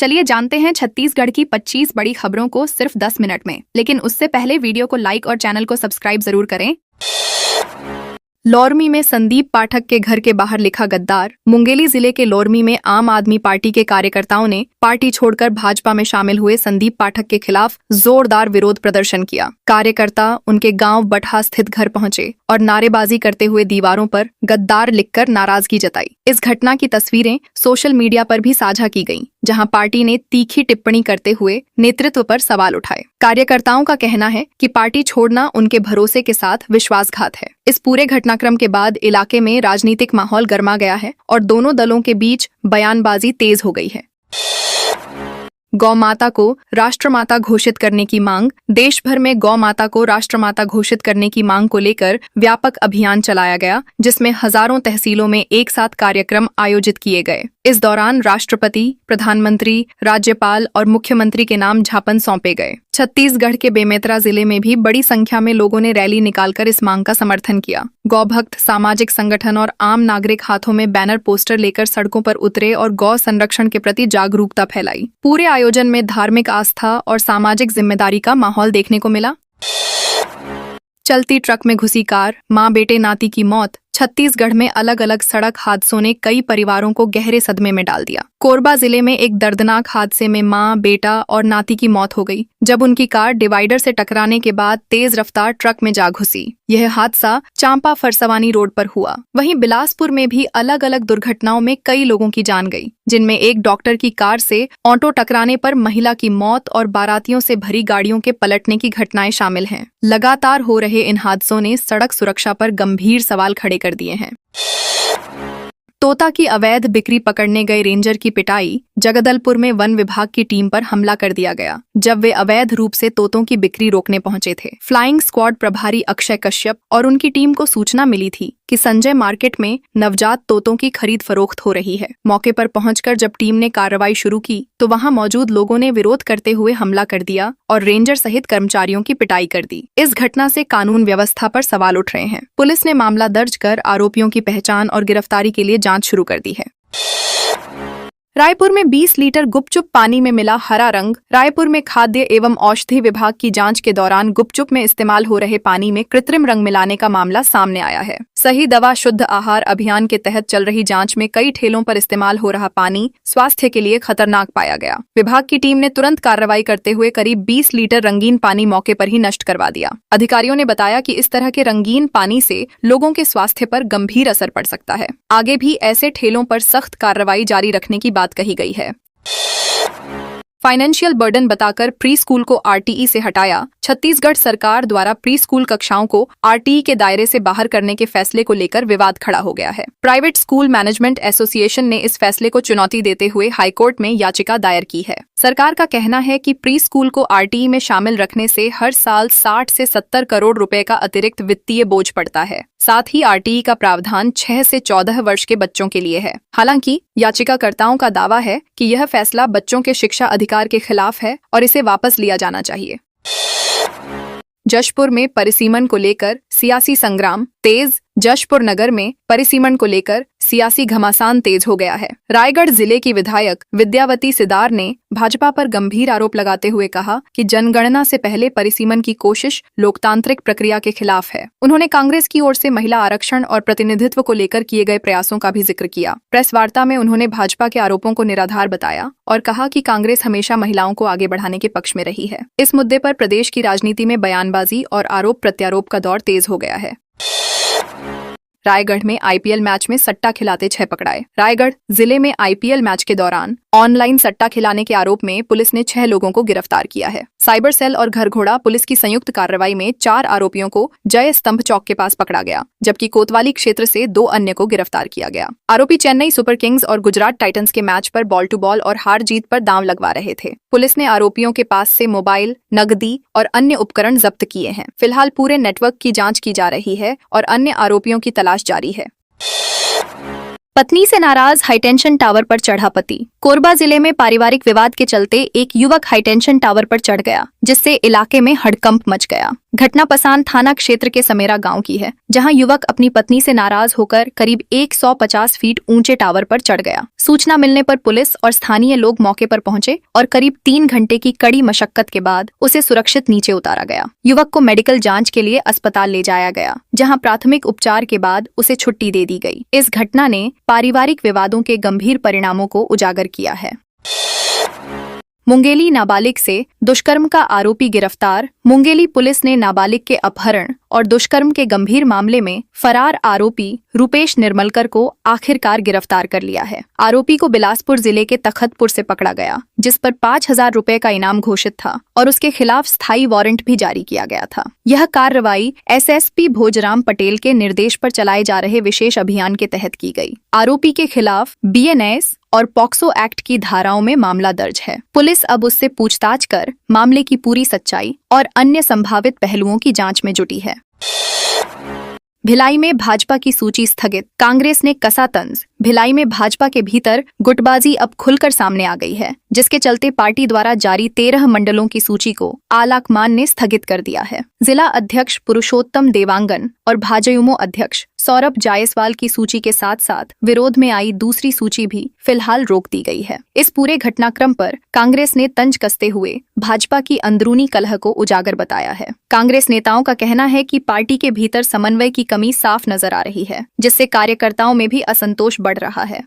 चलिए जानते हैं छत्तीसगढ़ की 25 बड़ी खबरों को सिर्फ 10 मिनट में। लेकिन उससे पहले वीडियो को लाइक और चैनल को सब्सक्राइब जरूर करें। लोरमी में संदीप पाठक के घर के बाहर लिखा गद्दार। मुंगेली जिले के लोरमी में आम आदमी पार्टी के कार्यकर्ताओं ने पार्टी छोड़कर भाजपा में शामिल हुए संदीप पाठक के खिलाफ जोरदार विरोध प्रदर्शन किया। कार्यकर्ता उनके गांव बटहा स्थित घर पहुंचे और नारेबाजी करते हुए दीवारों पर गद्दार लिखकर नाराजगी जताई। इस घटना की तस्वीरें सोशल मीडिया पर भी साझा की गईं, जहां पार्टी ने तीखी टिप्पणी करते हुए नेतृत्व पर सवाल उठाए। कार्यकर्ताओं का कहना है कि पार्टी छोड़ना उनके भरोसे के साथ विश्वासघात है। इस पूरे घटनाक्रम के बाद इलाके में राजनीतिक माहौल गर्मा गया है और दोनों दलों के बीच बयानबाजी तेज हो गई है। गौ माता को राष्ट्रमाता घोषित करने की मांग। देश भर में गौ माता को राष्ट्रमाता घोषित करने की मांग को लेकर व्यापक अभियान चलाया गया, जिसमें हजारों तहसीलों में एक साथ कार्यक्रम आयोजित किए गए। इस दौरान राष्ट्रपति, प्रधानमंत्री, राज्यपाल और मुख्यमंत्री के नाम ज्ञापन सौंपे गए। छत्तीसगढ़ के बेमेतरा जिले में भी बड़ी संख्या में लोगों ने रैली निकालकर इस मांग का समर्थन किया। गौभक्त, सामाजिक संगठन और आम नागरिक हाथों में बैनर पोस्टर लेकर सड़कों पर उतरे और गौ संरक्षण के प्रति जागरूकता फैलाई। पूरे आयोजन में धार्मिक आस्था और सामाजिक जिम्मेदारी का माहौल देखने को मिला। चलती ट्रक में घुसी कार, मां बेटे नाती की मौत। छत्तीसगढ़ में अलग अलग सड़क हादसों ने कई परिवारों को गहरे सदमे में डाल दिया। कोरबा जिले में एक दर्दनाक हादसे में मां, बेटा और नाती की मौत हो गई, जब उनकी कार डिवाइडर से टकराने के बाद तेज रफ्तार ट्रक में जा घुसी। यह हादसा चांपा फरसवानी रोड पर हुआ। वहीं बिलासपुर में भी अलग अलग दुर्घटनाओं में कई लोगों की जान गई, जिनमें एक डॉक्टर की कार से ऑटो टकराने पर महिला की मौत और बारातियों से भरी गाड़ियों के पलटने की घटनाएं शामिल हैं। लगातार हो रहे इन हादसों ने सड़क सुरक्षा पर गंभीर सवाल खड़े कर दिए हैं। तोता की अवैध बिक्री पकड़ने गए रेंजर की पिटाई। जगदलपुर में वन विभाग की टीम पर हमला कर दिया गया, जब वे अवैध रूप से तोतों की बिक्री रोकने पहुंचे थे। फ्लाइंग स्क्वाड प्रभारी अक्षय कश्यप और उनकी टीम को सूचना मिली थी कि संजय मार्केट में नवजात तोतों की खरीद फरोख्त हो रही है। मौके पर पहुंचकर जब टीम ने कार्रवाई शुरू की तो वहां मौजूद लोगों ने विरोध करते हुए हमला कर दिया और रेंजर सहित कर्मचारियों की पिटाई कर दी। इस घटना से कानून व्यवस्था पर सवाल उठ रहे हैं। पुलिस ने मामला दर्ज कर आरोपियों की पहचान और गिरफ्तारी के लिए जांच शुरू कर दी है। रायपुर में 20 लीटर गुपचुप पानी में मिला हरा रंग। रायपुर में खाद्य एवं औषधि विभाग की जांच के दौरान गुपचुप में इस्तेमाल हो रहे पानी में कृत्रिम रंग मिलाने का मामला सामने आया है। सही दवा शुद्ध आहार अभियान के तहत चल रही जांच में कई ठेलों पर इस्तेमाल हो रहा पानी स्वास्थ्य के लिए खतरनाक पाया गया। विभाग की टीम ने तुरंत कार्रवाई करते हुए करीब 20 लीटर रंगीन पानी मौके पर ही नष्ट करवा दिया। अधिकारियों ने बताया कि इस तरह के रंगीन पानी से लोगों के स्वास्थ्य पर गंभीर असर पड़ सकता है। आगे भी ऐसे ठेलों पर सख्त कार्रवाई जारी रखने की बात कही गई है। फाइनेंशियल बर्डन बताकर प्री स्कूल को आरटीई से हटाया। छत्तीसगढ़ सरकार द्वारा प्री स्कूल कक्षाओं को आरटीई के दायरे से बाहर करने के फैसले को लेकर विवाद खड़ा हो गया है। प्राइवेट स्कूल मैनेजमेंट एसोसिएशन ने इस फैसले को चुनौती देते हुए हाईकोर्ट में याचिका दायर की है। सरकार का कहना है कि प्री स्कूल को आरटीई में शामिल रखने से हर साल 60 से 70 करोड़ रुपए का अतिरिक्त वित्तीय बोझ पड़ता है। साथ ही आरटीई का प्रावधान 6 से 14 वर्ष के बच्चों के लिए है। हालांकि याचिकाकर्ताओं का दावा है कि यह फैसला बच्चों के शिक्षा अधिकार के खिलाफ है और इसे वापस लिया जाना चाहिए। जशपुर में परिसीमन को लेकर सियासी संग्राम तेज। जशपुर नगर में परिसीमन को लेकर सियासी घमासान तेज हो गया है। रायगढ़ जिले की विधायक विद्यावती सिदार ने भाजपा पर गंभीर आरोप लगाते हुए कहा कि जनगणना से पहले परिसीमन की कोशिश लोकतांत्रिक प्रक्रिया के खिलाफ है। उन्होंने कांग्रेस की ओर से महिला आरक्षण और प्रतिनिधित्व को लेकर किए गए प्रयासों का भी जिक्र किया। प्रेस वार्ता में उन्होंने भाजपा के आरोपों को निराधार बताया और कहा कि कांग्रेस हमेशा महिलाओं को आगे बढ़ाने के पक्ष में रही है। इस मुद्दे पर प्रदेश की राजनीति में बयानबाजी और आरोप प्रत्यारोप का दौर तेज हो गया है। रायगढ़ में आईपीएल मैच में सट्टा खिलाते 6 पकड़ाए। रायगढ़ जिले में आईपीएल मैच के दौरान ऑनलाइन सट्टा खिलाने के आरोप में पुलिस ने 6 लोगों को गिरफ्तार किया है। साइबर सेल और घरघोड़ा पुलिस की संयुक्त कार्रवाई में 4 आरोपियों को जय स्तंभ चौक के पास पकड़ा गया, जबकि कोतवाली क्षेत्र से 2 अन्य को गिरफ्तार किया गया। आरोपी चेन्नई सुपर किंग्स और गुजरात टाइटंस के मैच पर बॉल टू बॉल और हार जीत पर दांव लगवा रहे थे। पुलिस ने आरोपियों के पास से मोबाइल, नकदी और अन्य उपकरण जब्त किए हैं। फिलहाल पूरे नेटवर्क की जांच की जा रही है और अन्य आरोपियों की तलाश जारी है। पत्नी से नाराज हाईटेंशन टावर पर चढ़ा पति। कोरबा जिले में पारिवारिक विवाद के चलते एक युवक हाईटेंशन टावर पर चढ़ गया, जिससे इलाके में हड़कंप मच गया। घटना पसान थाना क्षेत्र के समेरा गांव की है, जहां युवक अपनी पत्नी से नाराज होकर करीब 150 फीट ऊंचे टावर पर चढ़ गया। सूचना मिलने पर पुलिस और स्थानीय लोग मौके पर पहुंचे और करीब 3 घंटे की कड़ी मशक्कत के बाद उसे सुरक्षित नीचे उतारा गया। युवक को मेडिकल जांच के लिए अस्पताल ले जाया गया, जहां प्राथमिक उपचार के बाद उसे छुट्टी दे दी गई। इस घटना ने पारिवारिक विवादों के गंभीर परिणामों को उजागर किया है। मुंगेली नाबालिग से दुष्कर्म का आरोपी गिरफ्तार। मुंगेली पुलिस ने नाबालिग के अपहरण और दुष्कर्म के गंभीर मामले में फरार आरोपी रुपेश निर्मलकर को आखिरकार गिरफ्तार कर लिया है। आरोपी को बिलासपुर जिले के तखतपुर से पकड़ा गया, जिस पर 5,000 रुपए का इनाम घोषित था और उसके खिलाफ स्थायी वारंट भी जारी किया गया था। यह कार्रवाई एसएसपी भोजराम पटेल के निर्देश पर चलाए जा रहे विशेष अभियान के तहत की गई। आरोपी के खिलाफ बीएनएस और पॉक्सो एक्ट की धाराओं में मामला दर्ज है। पुलिस अब उससे पूछताछ कर मामले की पूरी सच्चाई और अन्य संभावित पहलुओं की जांच में जुटी है। भिलाई में भाजपा की सूची स्थगित, कांग्रेस ने कसा तंज। भिलाई में भाजपा के भीतर गुटबाजी अब खुलकर सामने आ गई है, जिसके चलते पार्टी द्वारा जारी 13 मंडलों की सूची को आलाकमान ने स्थगित कर दिया है। जिला अध्यक्ष पुरुषोत्तम देवांगन और भाजयुमो अध्यक्ष सौरभ जायसवाल की सूची के साथ साथ विरोध में आई दूसरी सूची भी फिलहाल रोक दी गई है। इस पूरे घटनाक्रम पर कांग्रेस ने तंज कसते हुए भाजपा की अंदरूनी कलह को उजागर बताया है। कांग्रेस नेताओं का कहना है कि पार्टी के भीतर समन्वय की कमी साफ नजर आ रही है, जिससे कार्यकर्ताओं में भी असंतोष बढ़ रहा है।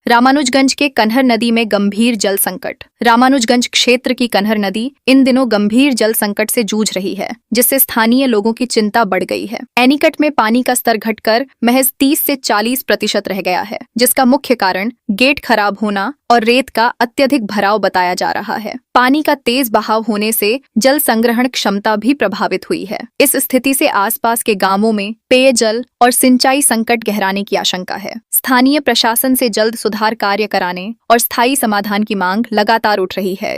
रामानुजगंज के कन्हर नदी में गंभीर जल संकट। रामानुजगंज क्षेत्र की कन्हर नदी इन दिनों गंभीर जल संकट से जूझ रही है, जिससे स्थानीय लोगों की चिंता बढ़ गई है। एनीकट में पानी का स्तर घटकर महज 30 से 40% रह गया है, जिसका मुख्य कारण गेट खराब होना और रेत का अत्यधिक भराव बताया जा रहा है। पानी का तेज बहाव होने से जल संग्रहण क्षमता भी प्रभावित हुई है। इस स्थिति से आसपास के गांवों में पेयजल और सिंचाई संकट गहराने की आशंका है। स्थानीय प्रशासन से जल्द सुधार कार्य कराने और स्थायी समाधान की मांग लगातार उठ रही है।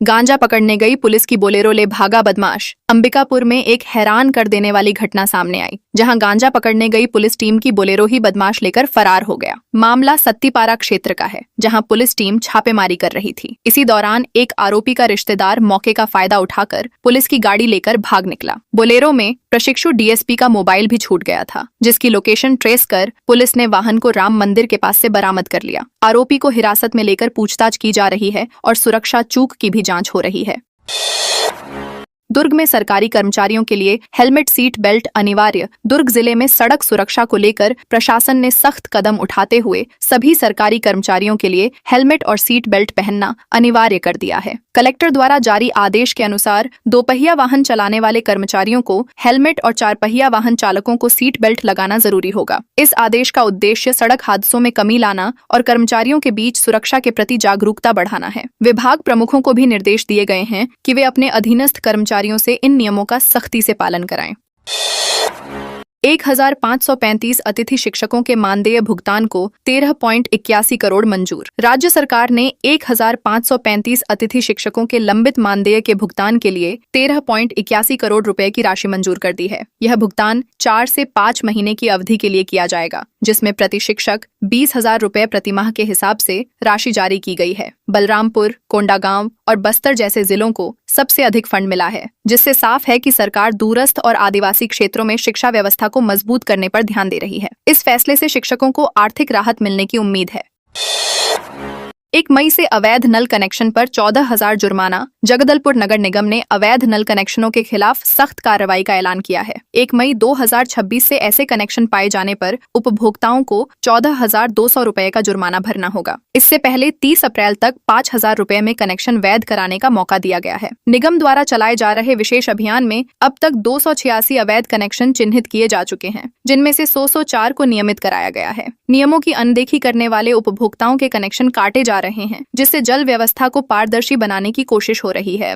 गांजा पकड़ने गई पुलिस की बोलेरो ले भागा बदमाश। अंबिकापुर में एक हैरान कर देने वाली घटना सामने आई, जहां गांजा पकड़ने गई पुलिस टीम की बोलेरो ही बदमाश लेकर फरार हो गया। मामला सत्तीपारा क्षेत्र का है, जहां पुलिस टीम छापेमारी कर रही थी। इसी दौरान एक आरोपी का रिश्तेदार मौके का फायदा उठाकर पुलिस की गाड़ी लेकर भाग निकला। बोलेरो में प्रशिक्षु डीएसपी का मोबाइल भी छूट गया था, जिसकी लोकेशन ट्रेस कर पुलिस ने वाहन को राम मंदिर के पास से बरामद कर लिया। आरोपी को हिरासत में लेकर पूछताछ की जा रही है और सुरक्षा चूक की भी जांच हो रही है। दुर्ग में सरकारी कर्मचारियों के लिए हेलमेट सीट बेल्ट अनिवार्य। दुर्ग जिले में सड़क सुरक्षा को लेकर प्रशासन ने सख्त कदम उठाते हुए सभी सरकारी कर्मचारियों के लिए हेलमेट और सीट बेल्ट पहनना अनिवार्य कर दिया है। कलेक्टर द्वारा जारी आदेश के अनुसार 2 पहिया वाहन चलाने वाले कर्मचारियों को हेलमेट और 4 पहिया वाहन चालकों को सीट बेल्ट लगाना जरूरी होगा। इस आदेश का उद्देश्य सड़क हादसों में कमी लाना और कर्मचारियों के बीच सुरक्षा के प्रति जागरूकता बढ़ाना है। विभाग प्रमुखों को भी निर्देश दिए गए हैं कि वे अपने अधीनस्थ कर्मचारियों से इन नियमों का सख्ती से पालन कराएं। 1535 अतिथि शिक्षकों के मानदेय भुगतान को 13.81 करोड़ मंजूर। राज्य सरकार ने 1535 अतिथि शिक्षकों के लंबित मानदेय के भुगतान के लिए 13.81 करोड़ रुपए की राशि मंजूर कर दी है। यह भुगतान 4 से 5 महीने की अवधि के लिए किया जाएगा, जिसमें प्रति शिक्षक 20,000 रुपए प्रतिमाह के हिसाब से राशि जारी की गई है। बलरामपुर, कोंडागांव और बस्तर जैसे जिलों को सबसे अधिक फंड मिला है, जिससे साफ है कि सरकार दूरस्थ और आदिवासी क्षेत्रों में शिक्षा व्यवस्था को मजबूत करने पर ध्यान दे रही है। इस फैसले से शिक्षकों को आर्थिक राहत मिलने की उम्मीद है। 1 मई से अवैध नल कनेक्शन पर 14,000 जुर्माना। जगदलपुर नगर निगम ने अवैध नल कनेक्शनों के खिलाफ सख्त कार्रवाई का ऐलान किया है। 1 मई 2026 से ऐसे कनेक्शन पाए जाने पर उपभोक्ताओं को 14,200 रुपए का जुर्माना भरना होगा। इससे पहले 30 अप्रैल तक 5,000 रुपए में कनेक्शन वैध कराने का मौका दिया गया है। निगम द्वारा चलाए जा रहे विशेष अभियान में अब तक 286 अवैध कनेक्शन चिन्हित किए जा चुके हैं, जिनमें से 104 को नियमित कराया गया है। नियमों की अनदेखी करने वाले उपभोक्ताओं के कनेक्शन काटे जा रहे हैं, जिससे जल व्यवस्था को पारदर्शी बनाने की कोशिश हो रही है।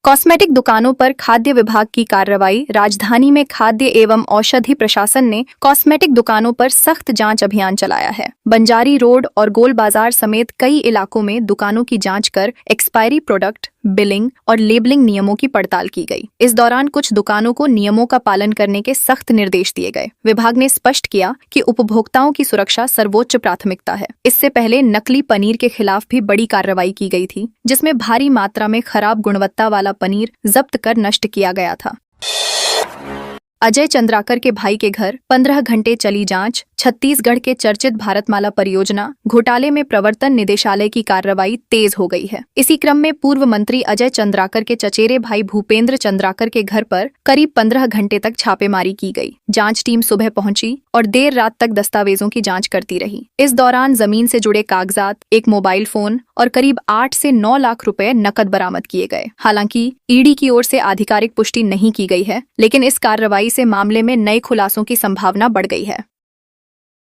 कॉस्मेटिक दुकानों पर खाद्य विभाग की कार्रवाई। राजधानी में खाद्य एवं औषधि प्रशासन ने कॉस्मेटिक दुकानों पर सख्त जांच अभियान चलाया है। बंजारी रोड और गोल बाजार समेत कई इलाकों में दुकानों की जांच कर एक्सपायरी प्रोडक्ट, बिलिंग और लेबलिंग नियमों की पड़ताल की गई। इस दौरान कुछ दुकानों को नियमों का पालन करने के सख्त निर्देश दिए गए। विभाग ने स्पष्ट किया कि उपभोक्ताओं की सुरक्षा सर्वोच्च प्राथमिकता है। इससे पहले नकली पनीर के खिलाफ भी बड़ी कार्रवाई की गई थी, जिसमें भारी मात्रा में खराब गुणवत्ता वाला पनीर जब्त कर नष्ट किया गया था। अजय चंद्राकर के भाई के घर 15 घंटे चली जांच। छत्तीसगढ़ के चर्चित भारतमाला परियोजना घोटाले में प्रवर्तन निदेशालय की कार्रवाई तेज हो गई है। इसी क्रम में पूर्व मंत्री अजय चंद्राकर के चचेरे भाई भूपेंद्र चंद्राकर के घर पर करीब 15 घंटे तक छापेमारी की गई। जांच टीम सुबह पहुंची और देर रात तक दस्तावेजों की जांच करती रही। इस दौरान जमीन से जुड़े कागजात, एक मोबाइल फोन और करीब 8 से 9 लाख रुपए नकद बरामद किए गए। हालांकि ईडी की ओर से आधिकारिक पुष्टि नहीं की गई है, लेकिन इस कार्रवाई से मामले में नए खुलासों की संभावना बढ़ गई है।